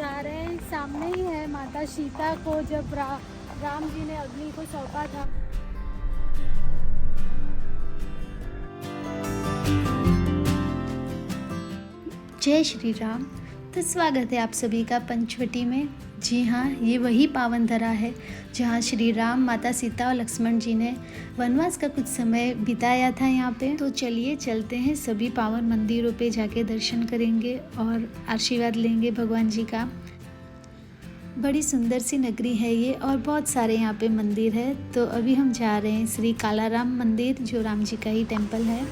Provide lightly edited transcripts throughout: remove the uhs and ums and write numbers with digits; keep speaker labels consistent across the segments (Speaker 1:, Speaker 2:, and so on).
Speaker 1: जा रहे हैं, सामने ही है माता सीता को जब राम जी ने अग्नि को सौंपा था।
Speaker 2: जय श्री राम। तो स्वागत है आप सभी का पंचवटी में। जी हाँ, ये वही पावन धरा है जहाँ श्री राम, माता सीता और लक्ष्मण जी ने वनवास का कुछ समय बिताया था यहाँ पे। तो चलिए चलते हैं, सभी पावन मंदिरों पे जाके दर्शन करेंगे और आशीर्वाद लेंगे भगवान जी का। बड़ी सुंदर सी नगरी है ये और बहुत सारे यहाँ पे मंदिर है। तो अभी हम जा रहे हैं श्री कालाराम मंदिर, जो राम जी का ही टेम्पल है।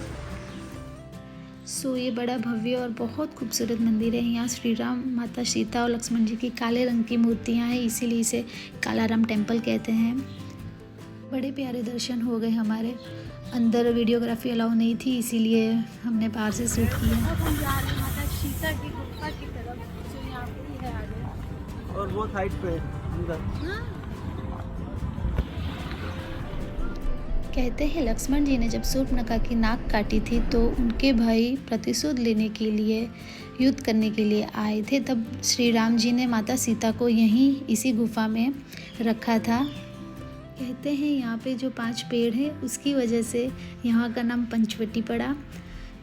Speaker 2: ये बड़ा भव्य और बहुत खूबसूरत मंदिर है। यहाँ श्री राम, माता सीता और लक्ष्मण जी की काले रंग की मूर्तियाँ हैं, इसीलिए इसे कालाराम टेम्पल कहते हैं। बड़े प्यारे दर्शन हो गए हमारे। अंदर वीडियोग्राफी अलाउ नहीं थी, इसीलिए हमने बाहर से शूट किया।
Speaker 1: अब हम जा रहे हैं माता सीता की गुफा की तरफ, जो यहाँ पे ही है आगे
Speaker 3: और वो साइड पे अंदर।
Speaker 2: कहते हैं लक्ष्मण जी ने जब शूर्पणखा की नाक काटी थी तो उनके भाई प्रतिशोध लेने के लिए, युद्ध करने के लिए आए थे। तब श्री राम जी ने माता सीता को यहीं इसी गुफा में रखा था। कहते हैं यहाँ पे जो 5 पेड़ हैं उसकी वजह से यहाँ का नाम पंचवटी पड़ा।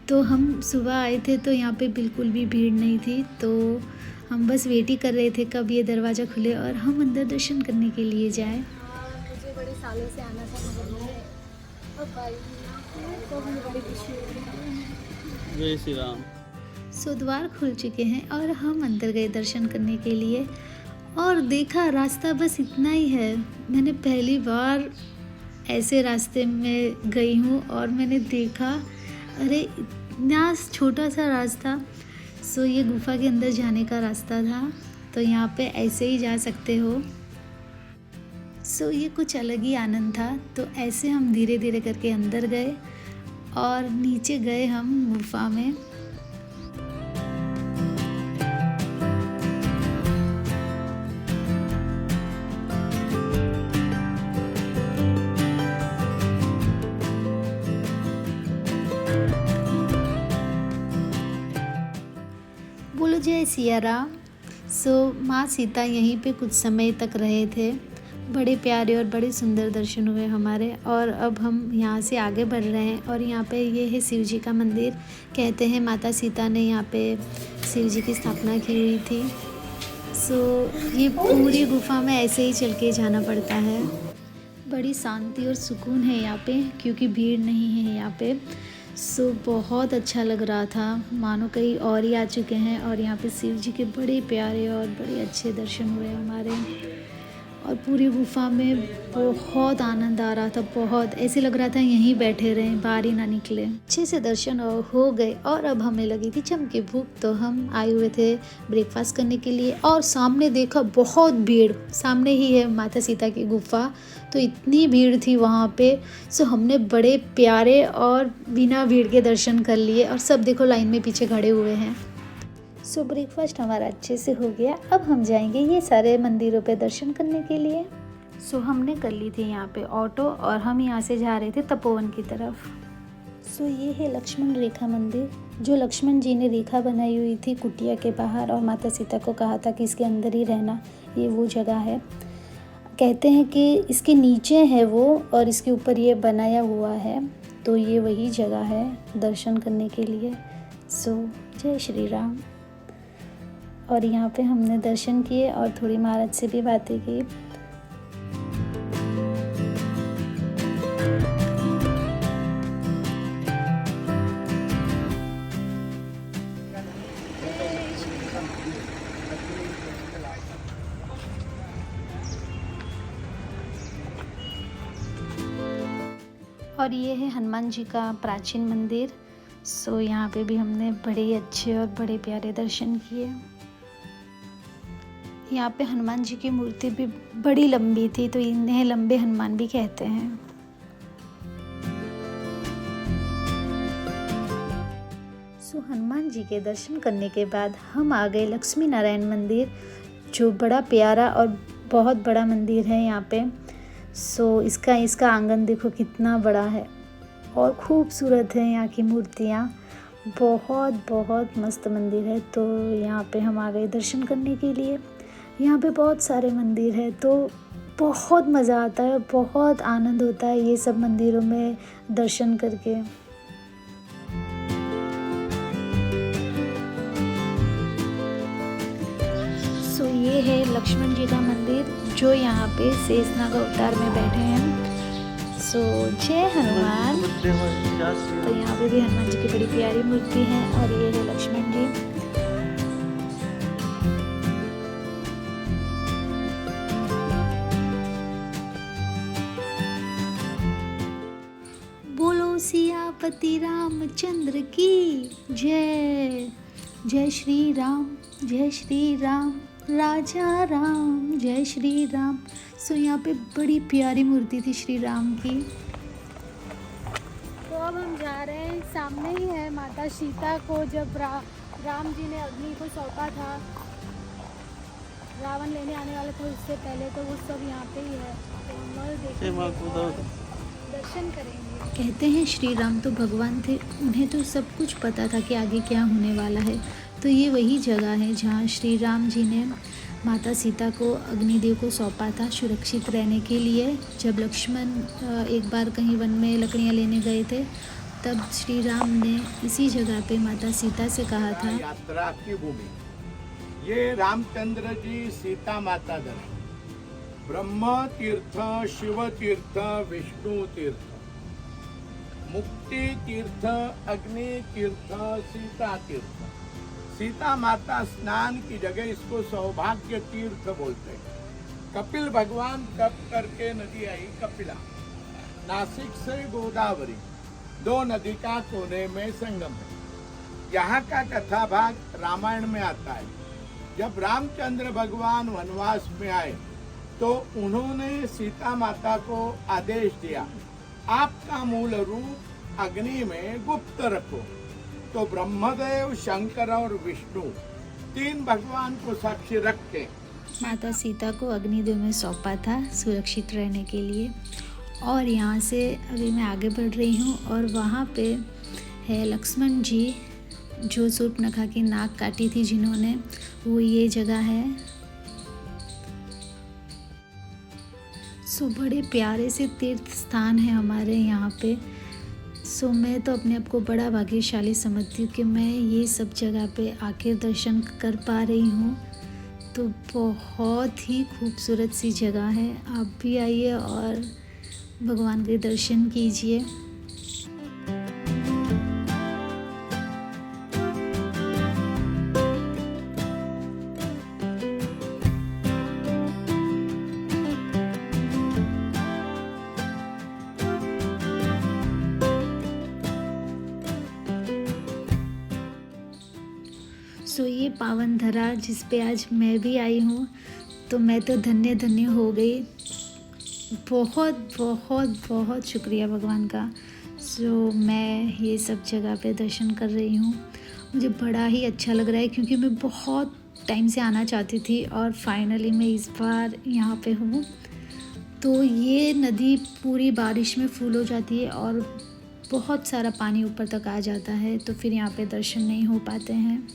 Speaker 2: तो हम सुबह आए थे तो यहाँ पे बिल्कुल भी भीड़ नहीं थी, तो हम बस वेट ही कर रहे थे कब ये दरवाज़ा खुले और हम अंदर दर्शन करने के लिए जाए।
Speaker 1: मुझे बड़े सालों से आना था, मगर मैं अब आई तो मुझे बड़ी खुशी हो रही है।
Speaker 3: जय श्री राम।
Speaker 2: द्वार खुल चुके हैं और हम अंदर गए दर्शन करने के लिए और देखा रास्ता बस इतना ही है। मैंने पहली बार ऐसे रास्ते में गई हूँ और मैंने देखा, अरे इतना छोटा सा रास्ता। ये गुफा के अंदर जाने का रास्ता था, तो यहाँ पे ऐसे ही जा सकते हो। ये कुछ अलग ही आनंद था। तो ऐसे हम धीरे धीरे करके अंदर गए और नीचे गए हम गुफा में। बोलो जय सिया राम। माँ सीता यहीं पे कुछ समय तक रहे थे। बड़े प्यारे और बड़े सुंदर दर्शन हुए हमारे। और अब हम यहाँ से आगे बढ़ रहे हैं और यहाँ पे ये है शिव जी का मंदिर। कहते हैं माता सीता ने यहाँ पे शिव जी की स्थापना की हुई थी। ये पूरी गुफा में ऐसे ही चल के जाना पड़ता है। बड़ी शांति और सुकून है यहाँ पे, क्योंकि भीड़ नहीं है यहाँ पे। बहुत अच्छा लग रहा था, मानो कहीं और ही आ चुके हैं। और यहाँ पे शिव जी के बड़े प्यारे और बड़े अच्छे दर्शन हुए हमारे। और पूरी गुफा में बहुत आनंद आ रहा था, बहुत ऐसे लग रहा था यहीं बैठे रहें, बाहर ही ना निकले। अच्छे से दर्शन हो गए और अब हमें लगी थी चमकी भूख, तो हम आए हुए थे ब्रेकफास्ट करने के लिए। और सामने देखा बहुत भीड़, सामने ही है माता सीता की गुफा, तो इतनी भीड़ थी वहाँ पे। हमने बड़े प्यारे और बिना भीड़ के दर्शन कर लिए और सब देखो लाइन में पीछे खड़े हुए हैं। ब्रेकफास्ट हमारा अच्छे से हो गया। अब हम जाएंगे ये सारे मंदिरों पे दर्शन करने के लिए। हमने कर ली थी यहाँ पे ऑटो और हम यहाँ से जा रहे थे तपोवन की तरफ। ये है लक्ष्मण रेखा मंदिर, जो लक्ष्मण जी ने रेखा बनाई हुई थी कुटिया के बाहर और माता सीता को कहा था कि इसके अंदर ही रहना। ये वो जगह है। कहते हैं कि इसके नीचे है वो और इसके ऊपर ये बनाया हुआ है, तो ये वही जगह है दर्शन करने के लिए। जय श्री राम। और यहाँ पे हमने दर्शन किए और थोड़ी महाराज से भी बातें की। और ये है हनुमान जी का प्राचीन मंदिर। यहाँ पे भी हमने बड़े अच्छे और बड़े प्यारे दर्शन किए। यहाँ पे हनुमान जी की मूर्ति भी बड़ी लंबी थी, तो इन्हें लंबे हनुमान भी कहते हैं। हनुमान जी के दर्शन करने के बाद हम आ गए लक्ष्मी नारायण मंदिर, जो बड़ा प्यारा और बहुत बड़ा मंदिर है यहाँ पे। इसका आंगन देखो कितना बड़ा है और खूबसूरत है यहाँ की मूर्तियाँ। बहुत बहुत मस्त मंदिर है। तो यहाँ पे हम आ गए दर्शन करने के लिए। यहाँ पे बहुत सारे मंदिर है तो बहुत मज़ा आता है, बहुत आनंद होता है ये सब मंदिरों में दर्शन करके। सो ये है लक्ष्मण जी का मंदिर जो यहाँ पे शेषनाग अवतार में बैठे हैं। सो जय हनुमान। तो यहाँ पे भी हनुमान जी की बड़ी प्यारी मूर्ति है और ये है लक्ष्मण जी। बोलो सियापति रामचंद्र की जय। जय श्री राम, जय श्री राम, राजा राम, जय श्री राम। सो यहाँ पे बड़ी प्यारी मूर्ति थी श्री राम की।
Speaker 1: तो अब हम जा रहे हैं, सामने ही है माता सीता को जब राम जी ने अग्नि को सौंपा था, रावण लेने आने वाला था उससे पहले, तो वो सब यहाँ पे ही है। तो हम लोग देखेंगे और दर्शन करेंगे।
Speaker 2: कहते हैं श्री राम तो भगवान थे, उन्हें तो सब कुछ पता था कि आगे क्या होने वाला है। तो ये वही जगह है जहाँ श्री राम जी ने माता सीता को अग्निदेव को सौंपा था सुरक्षित रहने के लिए। जब लक्ष्मण एक बार कहीं वन में लकड़ियाँ लेने गए थे तब श्री राम ने इसी जगह पे माता सीता से कहा था,
Speaker 4: यात्रा की भूमि, ये रामचंद्र जी सीता माता दर्शन, ब्रह्म तीर्थ, शिव तीर्थ, विष्णु तीर्थ, मुक्ति तीर्थ, अग्नि तीर्थ, सीता तीर्थ। सीता माता स्नान की जगह इसको सौभाग्य तीर्थ बोलते हैं। कपिल भगवान तप करके नदी आई कपिला, नासिक से गोदावरी, दो नदी का कोने में संगम है। यहाँ का कथा भाग रामायण में आता है। जब रामचंद्र भगवान वनवास में आए तो उन्होंने सीता माता को आदेश दिया, आपका मूल रूप अग्नि में गुप्त रखो। तो ब्रह्मदेव, शंकर और विष्णु तीन भगवान को साक्षी रख के
Speaker 2: माता सीता को अग्निदेव में सौंपा था सुरक्षित रहने के लिए। और यहाँ से अभी मैं आगे बढ़ रही हूँ और वहाँ पे है लक्ष्मण जी जो शूर्पणखा की नाक काटी थी जिन्होंने, वो ये जगह है। सो बड़े प्यारे से तीर्थ स्थान है हमारे यहाँ पे। सो मैं तो अपने आप को बड़ा भाग्यशाली समझती हूँ कि मैं ये सब जगह पे आकर दर्शन कर पा रही हूँ। तो बहुत ही खूबसूरत सी जगह है, आप भी आइए और भगवान के दर्शन कीजिए। सो ये पावन धरा जिस पे आज मैं भी आई हूँ तो मैं तो धन्य धन्य हो गई। बहुत बहुत बहुत शुक्रिया भगवान का। सो मैं ये सब जगह पे दर्शन कर रही हूँ, मुझे बड़ा ही अच्छा लग रहा है क्योंकि मैं बहुत टाइम से आना चाहती थी और फाइनली मैं इस बार यहाँ पे हूँ। तो ये नदी पूरी बारिश में फुल हो जाती है और बहुत सारा पानी ऊपर तक आ जाता है, तो फिर यहाँ पे दर्शन नहीं हो पाते हैं।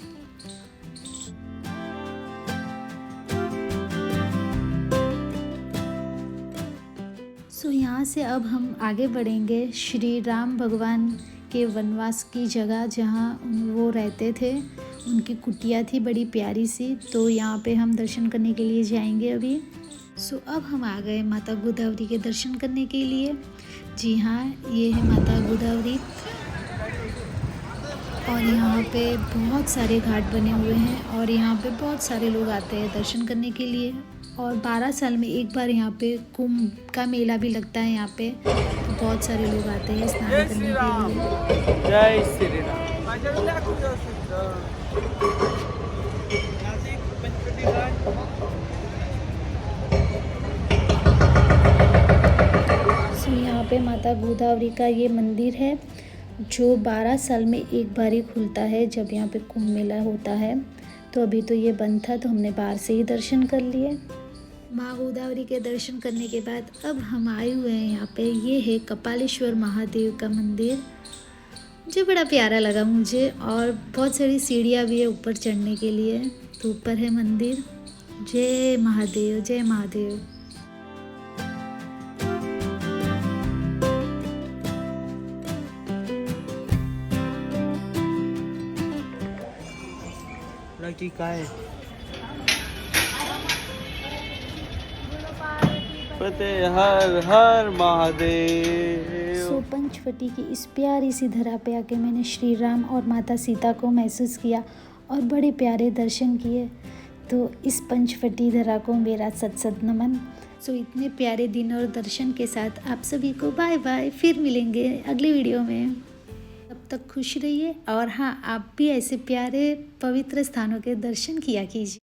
Speaker 2: सो यहाँ से अब हम आगे बढ़ेंगे श्री राम भगवान के वनवास की जगह जहाँ वो रहते थे, उनकी कुटिया थी बड़ी प्यारी सी। तो यहाँ पे हम दर्शन करने के लिए जाएंगे अभी। सो अब हम आ गए माता गोदावरी के दर्शन करने के लिए। जी हाँ, ये है माता गोदावरी और यहाँ पे बहुत सारे घाट बने हुए हैं और यहाँ पे बहुत सारे लोग आते हैं दर्शन करने के लिए। और 12 साल में एक बार यहाँ पे कुंभ का मेला भी लगता है यहाँ पे, तो बहुत सारे लोग आते हैं स्नान करने के लिए।
Speaker 3: जय श्री राम।
Speaker 2: सो यहाँ पे माता गोदावरी का ये मंदिर है जो 12 साल में एक बार ही खुलता है जब यहाँ पे कुंभ मेला होता है। तो अभी तो ये बंद था तो हमने बाहर से ही दर्शन कर लिए। माँ गोदावरी के दर्शन करने के बाद अब हम आए हुए हैं यहाँ पे। ये है कपालेश्वर महादेव का मंदिर जो बड़ा प्यारा लगा मुझे। और बहुत सारी सीढ़ियाँ भी है ऊपर चढ़ने के लिए। तो ऊपर है मंदिर। जय महादेव, जय महादेव।
Speaker 3: लकी काय फतेह हर हर महादेव।
Speaker 2: सो पंचवटी की इस प्यारी सी धरा पे आके मैंने श्री राम और माता सीता को महसूस किया और बड़े प्यारे दर्शन किए। तो इस पंचवटी धरा को मेरा सत सत नमन। सो इतने प्यारे दिन और दर्शन के साथ आप सभी को बाय बाय। फिर मिलेंगे अगली वीडियो में। तब तक खुश रहिए और हाँ, आप भी ऐसे प्यारे पवित्र स्थानों के दर्शन किया कीजिए।